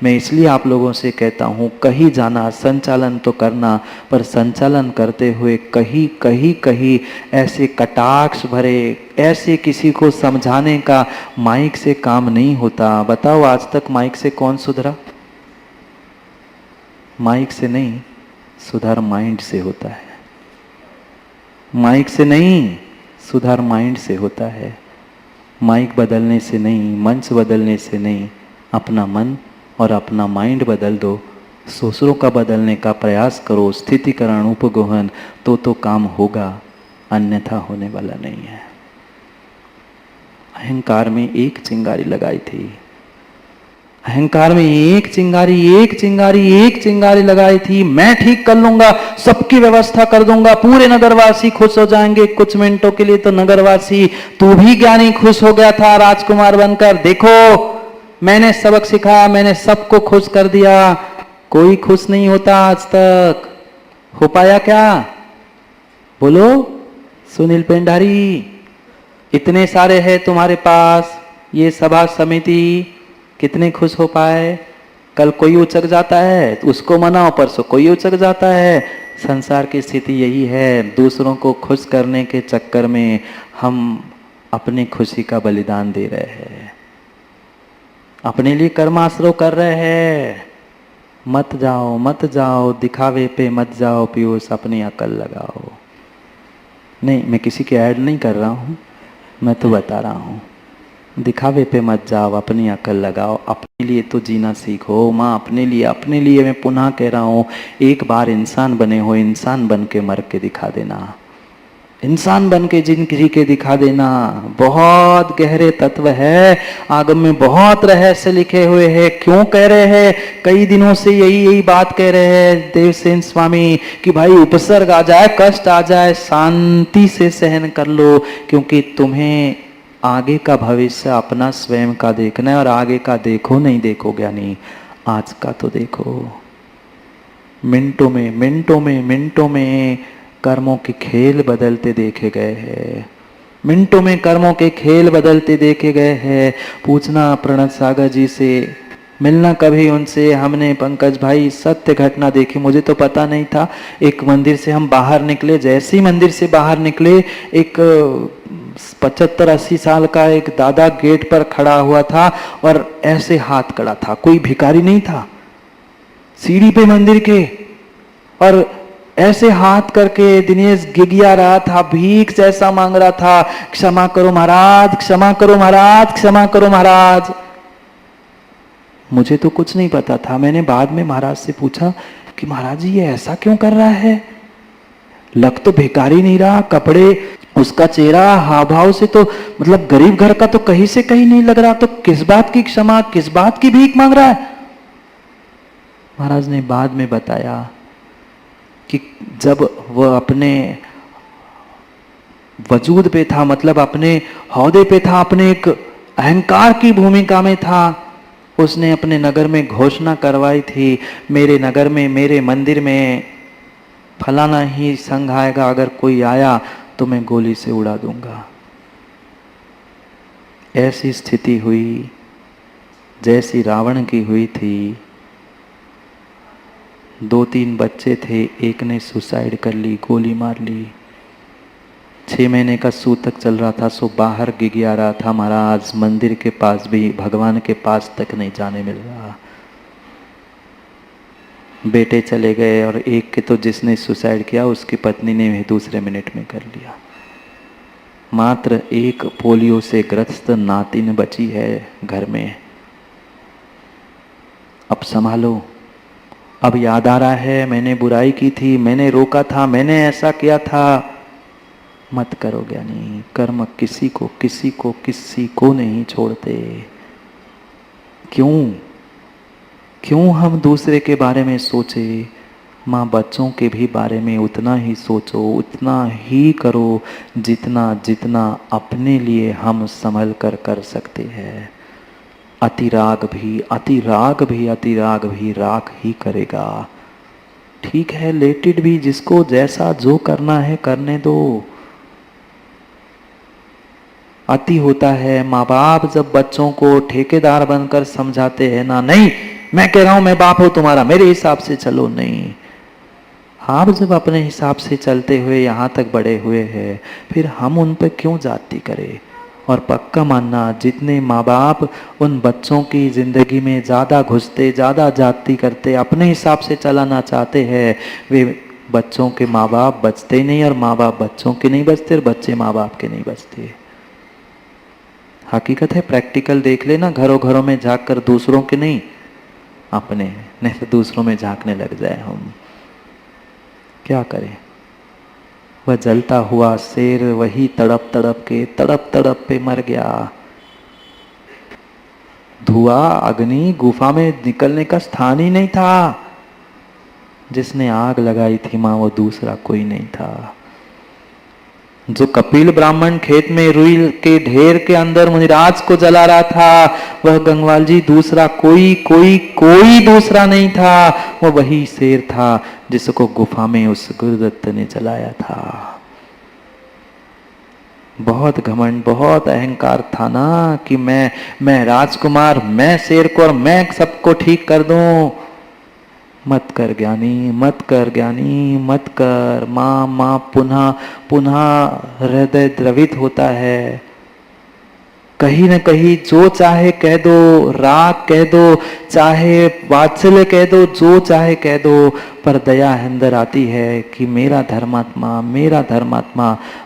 मैं इसलिए आप लोगों से कहता हूँ, कहीं जाना संचालन तो करना, पर संचालन करते हुए कहीं कहीं कहीं ऐसे कटाक्ष भरे, ऐसे किसी को समझाने का माइक से काम नहीं होता। बताओ आज तक माइक से कौन सुधरा? माइक से नहीं, सुधार माइंड से होता है। माइक से नहीं, सुधार माइंड से होता है। माइक बदलने से नहीं, मंच बदलने से नहीं, अपना मन और अपना माइंड बदल दो, दूसरों का बदलने का प्रयास करो, स्थितिकरण उपगोहन, तो काम होगा, अन्यथा होने वाला नहीं है। अहंकार में एक चिंगारी लगाई थी, अहंकार में एक चिंगारी लगाई थी, मैं ठीक कर लूंगा, सबकी व्यवस्था कर दूंगा, पूरे नगरवासी खुश हो जाएंगे। कुछ मिनटों के लिए तो नगरवासी, तू भी ज्ञानी, खुश हो गया था राजकुमार बनकर। देखो मैंने सबक सिखाया, मैंने सबको खुश कर दिया। कोई खुश नहीं होता आज तक। हो पाया क्या? बोलो सुनील पेंडारी, इतने सारे हैं तुम्हारे पास, ये सभा समिति, कितने खुश हो पाए? कल कोई उचक जाता है तो उसको मनाओ, परसों कोई उचक जाता है। संसार की स्थिति यही है। दूसरों को खुश करने के चक्कर में हम अपनी खुशी का बलिदान दे रहे हैं, अपने लिए कर्माश्रय कर रहे हैं। मत जाओ दिखावे पे मत जाओ पीयूष, अपनी अकल लगाओ। नहीं, मैं किसी की ऐड नहीं कर रहा हूँ, मैं तो बता रहा हूँ, दिखावे पे मत जाओ, अपनी अकल लगाओ, अपने लिए तो जीना सीखो। माँ अपने लिए मैं पुनः कह रहा हूँ, एक बार इंसान बने हो, इंसान बन के मर के दिखा देना, इंसान बन के जिंदगी के दिखा देना। बहुत गहरे तत्व है, आगम में बहुत रहस्य लिखे हुए हैं। क्यों कह रहे हैं? कई दिनों से यही बात कह रहे हैं देवसेन स्वामी कि भाई उपसर्ग आ जाए, कष्ट आ जाए, शांति से सहन कर लो, क्योंकि तुम्हें आगे का भविष्य अपना स्वयं का देखना है। और आगे का देखो नहीं, देखो ज्ञानी, आज का तो देखो। मिनटों में कर्मों के खेल बदलते देखे गए हैं, मिनटों में कर्मों के खेल बदलते देखे गए हैं। पूछना प्रणत सागर जी से, मिलना कभी उनसे। हमने पंकज भाई सत्य घटना देखी, मुझे तो पता नहीं था। एक मंदिर से हम बाहर निकले, जैसे ही मंदिर से बाहर निकले, एक 75-80 साल का एक दादा गेट पर खड़ा हुआ था और ऐसे हाथ कड़ा था, कोई भिखारी नहीं था, सीढ़ी पे मंदिर के, और ऐसे हाथ करके दिनेश गिगिया रहा था, भीख जैसा मांग रहा था, क्षमा करो महाराज, क्षमा करो महाराज, क्षमा करो महाराज। मुझे तो कुछ नहीं पता था। मैंने बाद में महाराज से पूछा कि महाराज जी ये ऐसा क्यों कर रहा है? लग तो भिखारी नहीं रहा, कपड़े, उसका चेहरा, हाव भाव से तो मतलब गरीब घर का तो कहीं से कहीं नहीं लग रहा, तो किस बात की क्षमा, किस बात की भीख मांग रहा है? महाराज ने बाद में बताया कि जब वह अपने वजूद पे था, मतलब अपने हौदे पे था, अपने एक अहंकार की भूमिका में था, उसने अपने नगर में घोषणा करवाई थी, मेरे नगर में, मेरे मंदिर में फलाना ही संघ आएगा, अगर कोई आया तो मैं गोली से उड़ा दूंगा। ऐसी स्थिति हुई जैसी रावण की हुई थी। 2-3 बच्चे थे, एक ने सुसाइड कर ली, गोली मार ली। 6 महीने का सूतक चल रहा था, सो बाहर गिगिया रहा था, महाराज मंदिर के पास भी, भगवान के पास तक नहीं जाने मिल रहा। बेटे चले गए और एक के तो जिसने सुसाइड किया उसकी पत्नी ने भी दूसरे मिनट में कर लिया। मात्र एक पोलियो से ग्रस्त नातिन बची है घर में। अब संभालो। अब याद आ रहा है मैंने बुराई की थी, मैंने रोका था, मैंने ऐसा किया था। मत करो ज्ञानी, कर्म किसी को नहीं छोड़ते। क्यों हम दूसरे के बारे में सोचे? माँ बच्चों के भी बारे में उतना ही सोचो, उतना ही करो जितना अपने लिए हम संभल कर सकते हैं। अतिराग भी राग ही करेगा। ठीक है, लेटिड भी, जिसको जैसा जो करना है करने दो। अति होता है, माँ बाप जब बच्चों को ठेकेदार बनकर समझाते हैं ना, नहीं मैं कह रहा हूं मैं बाप हूं तुम्हारा, मेरे हिसाब से चलो। नहीं, आप जब अपने हिसाब से चलते हुए यहाँ तक बड़े हुए हैं, फिर हम उन पर क्यों जाति करें। और पक्का मानना, जितने माँ बाप उन बच्चों की ज़िंदगी में ज़्यादा घुसते, ज़्यादा जाति करते, अपने हिसाब से चलाना चाहते हैं, वे बच्चों के माँ बाप बचते नहीं, और माँ बाप बच्चों के नहीं बचते, और बच्चे माँ बाप के नहीं बचते। हकीकत है, प्रैक्टिकल देख लेना, घरों घरों में झाँक कर, दूसरों के नहीं, अपने। नहीं तो दूसरों में झांकने लग जाए हम, क्या करें। वह जलता हुआ शेर वही तड़प तड़प पे मर गया। धुआं, अग्नि, गुफा में निकलने का स्थान ही नहीं था। जिसने आग लगाई थी मां, वो दूसरा कोई नहीं था। जो कपिल ब्राह्मण खेत में रुई के ढेर के अंदर मुनिराज को जला रहा था, वह गंगवाल जी दूसरा कोई दूसरा नहीं था। वह वही शेर था जिसको गुफा में उस गुरुदत्त ने जलाया था। बहुत घमंड, बहुत अहंकार था ना कि मैं राजकुमार, मैं शेर को, और मैं सबको ठीक कर दूं। मत कर ज्ञानी, मत कर ज्ञानी, मत कर। माँ पुनः पुनः हृदय द्रवित होता है। कहीं न कहीं जो चाहे कह दो, राग कह दो, चाहे वात्सल्य कह दो, जो चाहे कह दो, पर दया अंदर आती है कि मेरा धर्मात्मा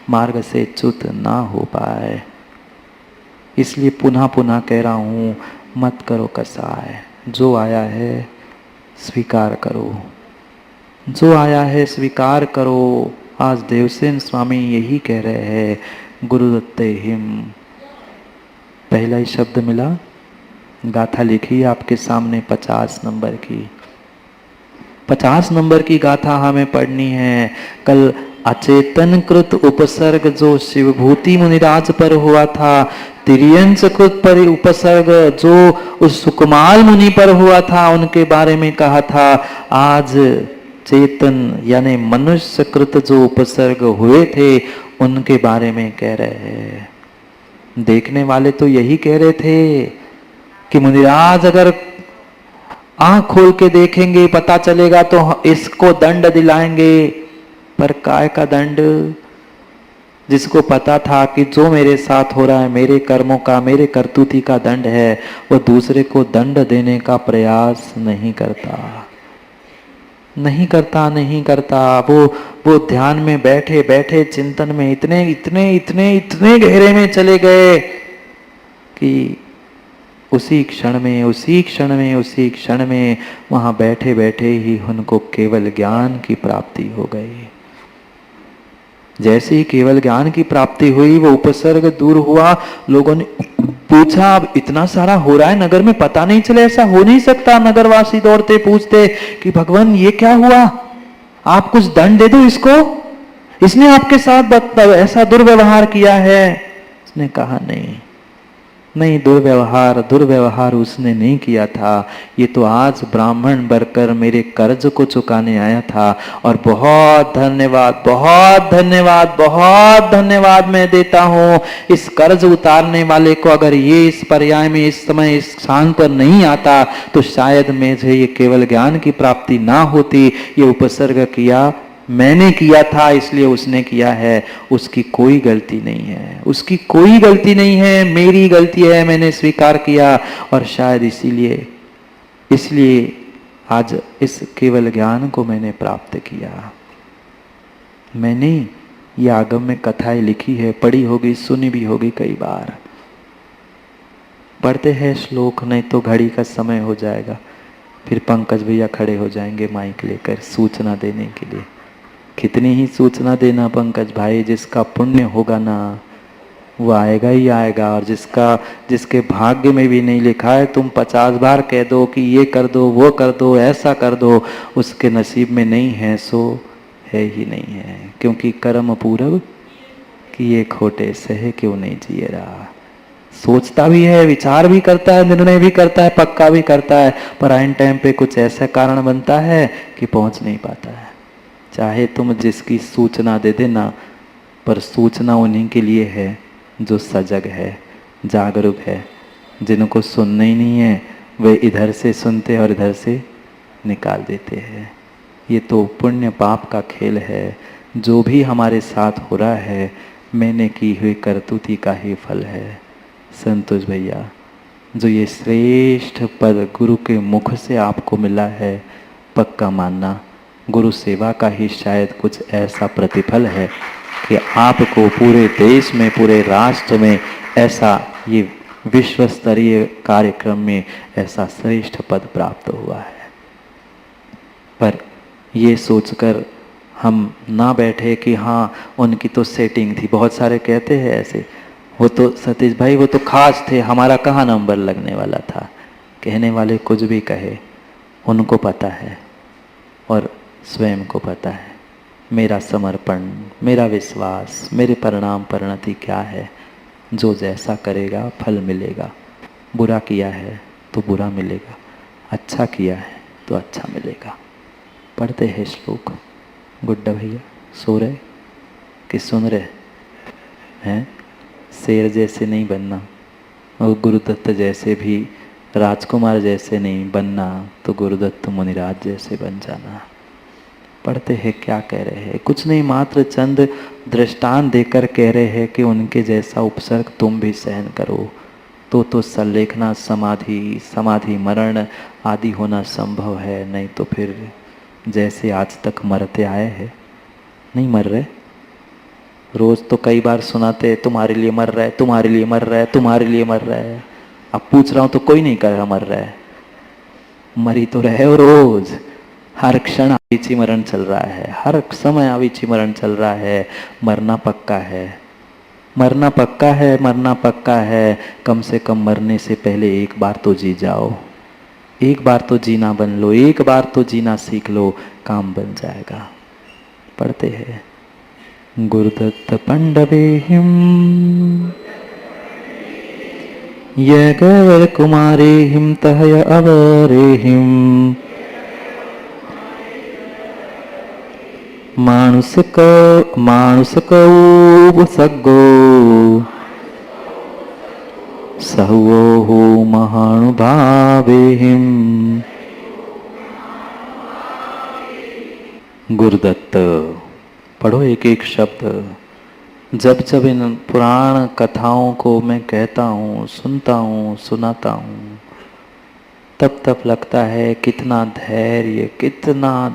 मार्ग से च्युत ना हो पाए। इसलिए पुनः पुनः कह रहा हूं, मत करो कसाय। जो आया है स्वीकार करो, जो आया है स्वीकार करो। आज देवसेन स्वामी यही कह रहे हैं, गुरुदत्ते हिम। पहला ही शब्द मिला, गाथा लिखी आपके सामने 50 नंबर की। 50 नंबर की गाथा हमें पढ़नी है। कल अचेतन कृत उपसर्ग जो शिवभूति मुनिराज पर हुआ था, तिर्यंश कृत पर उपसर्ग जो उस सुकुमाल मुनि पर हुआ था, उनके बारे में कहा था। आज चेतन यानी मनुष्य कृत जो उपसर्ग हुए थे, उनके बारे में कह रहे हैं। देखने वाले तो यही कह रहे थे कि मुनिराज अगर आंख खोल के देखेंगे, पता चलेगा तो इसको दंड दिलाएंगे। पर काय का दंड? जिसको पता था कि जो मेरे साथ हो रहा है मेरे कर्मों का, मेरे करतूती का दंड है, वो दूसरे को दंड देने का प्रयास नहीं करता। वो ध्यान में बैठे बैठे चिंतन में इतने गहरे में चले गए कि उसी क्षण में वहां बैठे बैठे ही उनको केवल ज्ञान की प्राप्ति हो गई। जैसे ही केवल ज्ञान की प्राप्ति हुई, वो उपसर्ग दूर हुआ। लोगों ने पूछा, अब इतना सारा हो रहा है नगर में, पता नहीं चले, ऐसा हो नहीं सकता। नगरवासी दौड़ते पूछते कि भगवान ये क्या हुआ, आप कुछ दंड दे दो इसको, इसने आपके साथ ऐसा दुर्व्यवहार किया है। उसने कहा नहीं, दुर्व्यवहार उसने नहीं किया था। ये तो आज ब्राह्मण बनकर मेरे कर्ज को चुकाने आया था। और बहुत धन्यवाद मैं देता हूँ इस कर्ज उतारने वाले को। अगर ये इस पर्याय में, इस समय, इस स्थान पर नहीं आता, तो शायद मुझे ये केवल ज्ञान की प्राप्ति ना होती। ये उपसर्ग किया मैंने किया था, इसलिए उसने किया है। उसकी कोई गलती नहीं है, मेरी गलती है, मैंने स्वीकार किया। और शायद इसलिए आज इस केवल ज्ञान को मैंने प्राप्त किया। मैंने ये आगम में कथाएं लिखी है, पढ़ी होगी, सुनी भी होगी कई बार। पढ़ते हैं श्लोक, नहीं तो घड़ी का समय हो जाएगा। फिर पंकज भैया खड़े हो जाएंगे माइक लेकर सूचना देने के लिए। कितनी ही सूचना देना पंकज भाई, जिसका पुण्य होगा ना वो आएगा ही आएगा। और जिसके भाग्य में भी नहीं लिखा है, तुम 50 बार कह दो कि ये कर दो, वो कर दो, ऐसा कर दो, उसके नसीब में नहीं है सो है ही नहीं है। क्योंकि कर्म पूरब किए खोटे सहे क्यों नहीं जिए रहा। सोचता भी है, विचार भी करता है, निर्णय भी करता है, पक्का भी करता है, पर आइन टाइम पे कुछ ऐसा कारण बनता है कि पहुंच नहीं पाता है। चाहे तुम जिसकी सूचना दे देना, पर सूचना उन्हीं के लिए है जो सजग है, जागरूक है। जिनको सुनना ही नहीं है वे इधर से सुनते और इधर से निकाल देते हैं। ये तो पुण्य पाप का खेल है। जो भी हमारे साथ हो रहा है मैंने की हुई करतूती का ही फल है। संतोष भैया, जो ये श्रेष्ठ पद गुरु के मुख से आपको मिला है, पक्का मानना गुरु सेवा का ही शायद कुछ ऐसा प्रतिफल है कि आपको पूरे देश में, पूरे राष्ट्र में ऐसा ये विश्व स्तरीय कार्यक्रम में ऐसा श्रेष्ठ पद प्राप्त हुआ है। पर ये सोचकर हम ना बैठे कि हाँ उनकी तो सेटिंग थी। बहुत सारे कहते हैं ऐसे, वो तो सतीश भाई वो तो खास थे, हमारा कहाँ नंबर लगने वाला था। कहने वाले कुछ भी कहे, उनको पता है और स्वयं को पता है मेरा समर्पण, मेरा विश्वास, मेरे परिणाम परिणति क्या है। जो जैसा करेगा फल मिलेगा। बुरा किया है तो बुरा मिलेगा, अच्छा किया है तो अच्छा मिलेगा। पढ़ते हैं श्लोक। गुड्डा भैया सो रहे कि सुन रहे हैं? शेर जैसे नहीं बनना और गुरुदत्त जैसे भी राजकुमार जैसे नहीं बनना, तो गुरुदत्त मुनिराज जैसे बन जाना। पढ़ते हैं क्या कह रहे हैं। कुछ नहीं, मात्र चंद दृष्टांत देकर कह रहे हैं कि उनके जैसा उपसर्ग तुम भी सहन करो तो संलेखना, समाधि मरण आदि होना संभव है। नहीं तो फिर जैसे आज तक मरते आए हैं, नहीं मर रहे। रोज तो कई बार सुनाते तुम्हारे लिए मर रहा है, तुम्हारे लिए मर रहा है, तुम्हारे लिए मर रहा है। अब पूछ रहा हूं तो कोई नहीं कह रहा मर रहा है। मरी तो रहे हो रोज, हर क्षण आविची मरण चल रहा है, हर समय आविची मरण चल रहा है। मरना पक्का है, मरना पक्का है, मरना पक्का है। कम से कम मरने से पहले एक बार तो जी जाओ, एक बार तो जीना बन लो, एक बार तो जीना सीख लो, काम बन जाएगा। पढ़ते हैं। गुरुदत्त पंडवेहिम यगवर कुमारेहिम तहय अवरेहिम मानुष को सगो सहुओ महानुभावेहिम। गुरुदत्त पढ़ो एक एक शब्द। जब जब इन पुराण कथाओं को मैं कहता हूँ, सुनता हूँ, सुनाता हूँ, तब तब लगता है कितना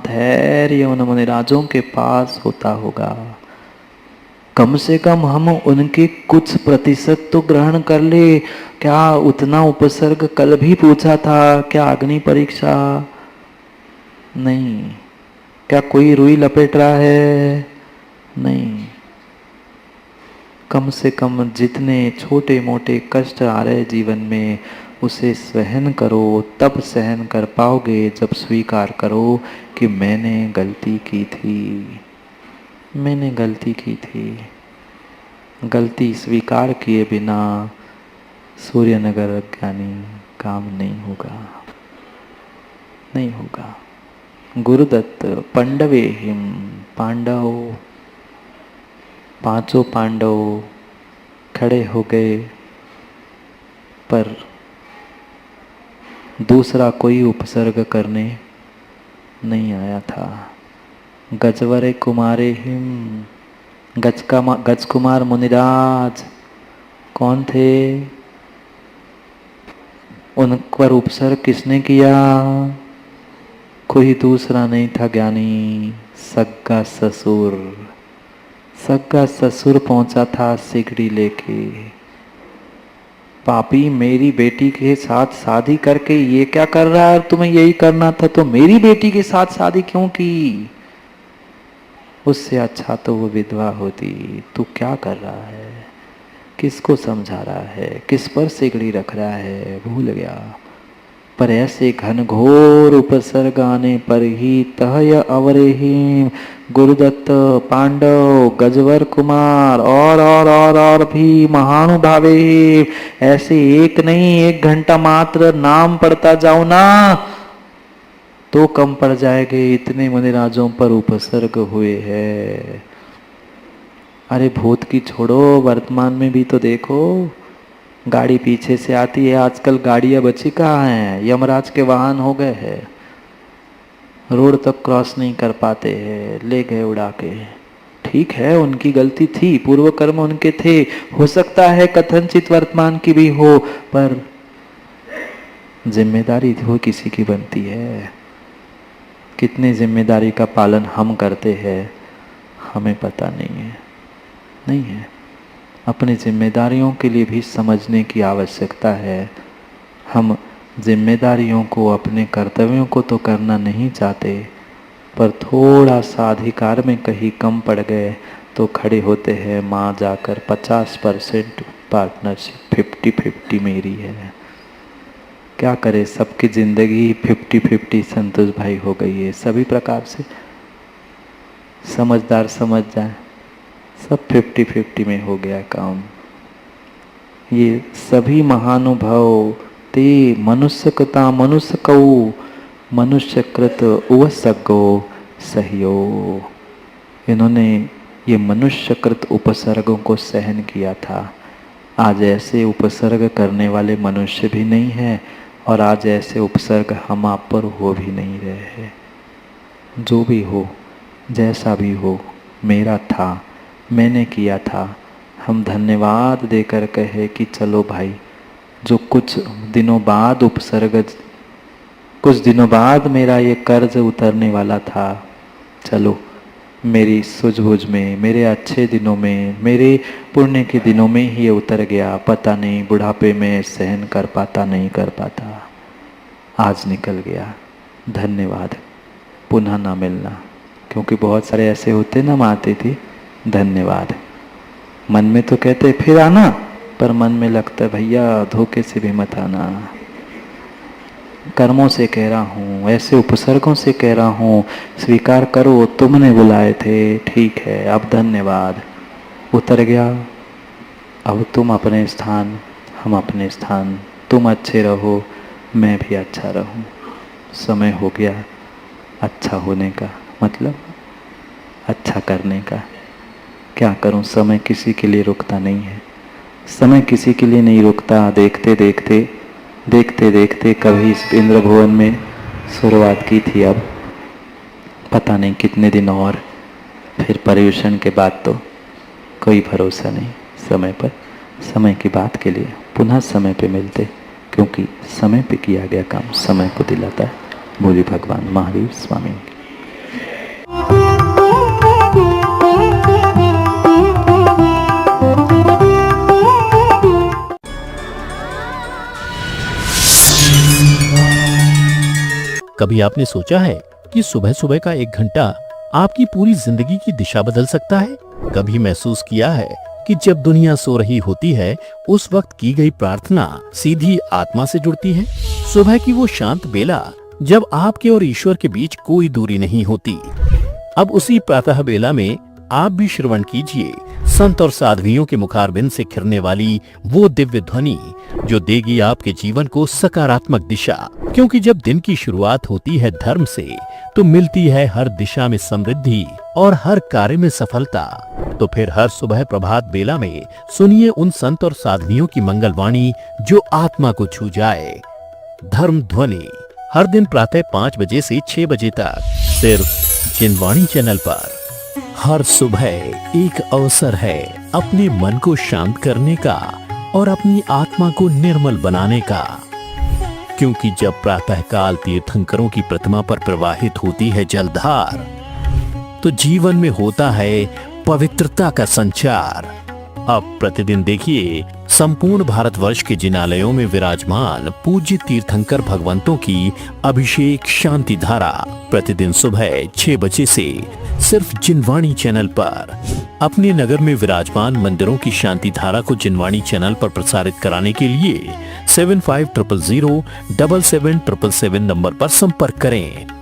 धैर्य उन मुनिराजों के पास होता होगा। कम से कम हम उनके कुछ प्रतिशत तो ग्रहण कर ले। क्या उतना उपसर्ग कल भी पूछा था? क्या अग्नि परीक्षा? नहीं। क्या कोई रुई लपेट रहा है? नहीं। कम से कम जितने छोटे मोटे कष्ट आ रहे जीवन में, उसे सहन करो। तब सहन कर पाओगे जब स्वीकार करो कि मैंने गलती की थी, मैंने गलती की थी। गलती स्वीकार किए बिना सूर्यनगर ज्ञानी काम नहीं होगा, नहीं होगा। गुरुदत्त पंडवेहिम, पांडव, पांचों पांडव खड़े हो गए, पर दूसरा कोई उपसर्ग करने नहीं आया था। गजवरे कुमारे हिम, गज कुमार मुनिराज कौन थे? उन पर उपसर्ग किसने किया? कोई दूसरा नहीं था ज्ञानी, सग्गा ससुर। सग्गा ससुर पहुंचा था सिगड़ी लेके। पापी, मेरी बेटी के साथ शादी करके ये क्या कर रहा है? तुम्हें यही करना था तो मेरी बेटी के साथ शादी क्यों की? उससे अच्छा तो वो विधवा होती। तू क्या कर रहा है? किसको समझा रहा है? किस पर सिगड़ी रख रहा है? भूल गया। पर ऐसे घनघोर उपसर्ग आने पर ही तहय अवरेहिम, गुरुदत्त, पांडव, गजवर कुमार और भी महानुभावे, ऐसे एक नहीं, 1 घंटा मात्र नाम पढ़ता जाओ ना तो कम पड़ जाएंगे। इतने मुनिराजों पर उपसर्ग हुए हैं। अरे भूत की छोड़ो, वर्तमान में भी तो देखो। गाड़ी पीछे से आती है, आजकल गाड़ियाँ बची कहाँ हैं, यमराज के वाहन हो गए हैं, रोड तक क्रॉस नहीं कर पाते हैं, ले गए उड़ा के। ठीक है, उनकी गलती थी, पूर्व कर्म उनके थे, हो सकता है कथनचित वर्तमान की भी हो, पर जिम्मेदारी वो किसी की बनती है। कितनी जिम्मेदारी का पालन हम करते हैं हमें पता नहीं है। अपनी जिम्मेदारियों के लिए भी समझने की आवश्यकता है। हम जिम्मेदारियों को, अपने कर्तव्यों को तो करना नहीं चाहते, पर थोड़ा सा अधिकार में कहीं कम पड़ गए तो खड़े होते हैं माँ जाकर 50% पार्टनरशिप, 50-50 मेरी है। क्या करे, सबकी ज़िंदगी 50-50 संतोष भाई हो गई है। सभी प्रकार से समझदार समझ जाए, सब 50-50 में हो गया काम। ये सभी महानुभाव ते मनुष्यकता मनुष्य कऊ मनुष्यकृत उवसगो सहयो। इन्होंने ये मनुष्यकृत उपसर्गों को सहन किया था। आज ऐसे उपसर्ग करने वाले मनुष्य भी नहीं है, और आज ऐसे उपसर्ग हम आप पर हो भी नहीं रहे हैं। जो भी हो, जैसा भी हो, मेरा था, मैंने किया था। हम धन्यवाद देकर कहे कि चलो भाई, जो कुछ दिनों बाद मेरा ये कर्ज उतरने वाला था, चलो मेरी सूझबूझ में, मेरे अच्छे दिनों में, मेरे पुण्य के दिनों में ही ये उतर गया। पता नहीं बुढ़ापे में सहन कर पाता नहीं कर पाता, आज निकल गया। धन्यवाद, पुनः ना मिलना। क्योंकि बहुत सारे ऐसे होते ना, माँ आती थी धन्यवाद, मन में तो कहते फिर आना, पर मन में लगता भैया धोखे से भी मत आना। कर्मों से कह रहा हूँ, ऐसे उपसर्गों से कह रहा हूँ, स्वीकार करो, तुमने बुलाए थे, ठीक है, अब धन्यवाद, उतर गया। अब तुम अपने स्थान, हम अपने स्थान, तुम अच्छे रहो, मैं भी अच्छा रहूँ। समय हो गया अच्छा होने का, मतलब अच्छा करने का। क्या करूँ, समय किसी के लिए रुकता नहीं है, समय किसी के लिए नहीं रुकता। देखते देखते कभी इस इंद्र भुवन में शुरुआत की थी, अब पता नहीं कितने दिन और, फिर पर्यूषण के बाद तो कोई भरोसा नहीं समय पर। समय की बात के लिए पुनः समय पे मिलते, क्योंकि समय पे किया गया काम समय को दिलाता है। बोली भगवान महावीर स्वामी। कभी आपने सोचा है कि सुबह सुबह का 1 घंटा आपकी पूरी जिंदगी की दिशा बदल सकता है? कभी महसूस किया है कि जब दुनिया सो रही होती है, उस वक्त की गई प्रार्थना सीधी आत्मा से जुड़ती है? सुबह की वो शांत बेला जब आपके और ईश्वर के बीच कोई दूरी नहीं होती। अब उसी प्रातः बेला में आप भी श्रवण कीजिए संत और साध्वियों के मुखारबिंद से खिरने वाली वो दिव्य ध्वनि जो देगी आपके जीवन को सकारात्मक दिशा। क्योंकि जब दिन की शुरुआत होती है धर्म से, तो मिलती है हर दिशा में समृद्धि और हर कार्य में सफलता। तो फिर हर सुबह प्रभात बेला में सुनिए उन संत और साध्वियों की मंगलवाणी जो आत्मा को छू जाए। धर्म ध्वनि हर दिन प्रातः 5 बजे से 6 बजे तक सिर्फ जिनवाणी चैनल पर। हर सुबह एक अवसर है अपने मन को शांत करने का और अपनी आत्मा को निर्मल बनाने का। क्योंकि जब प्रातःकाल तीर्थंकरों की प्रतिमा पर प्रवाहित होती है जलधार, तो जीवन में होता है पवित्रता का संचार। अब प्रतिदिन देखिए संपूर्ण भारतवर्ष के जिनालयों में विराजमान पूज्य तीर्थंकर भगवंतों की अभिषेक शांति धारा प्रतिदिन सुबह 6 बजे से सिर्फ जिनवाणी चैनल पर। अपने नगर में विराजमान मंदिरों की शांति धारा को जिनवाणी चैनल पर प्रसारित कराने के लिए 7500077777 नंबर पर संपर्क करें।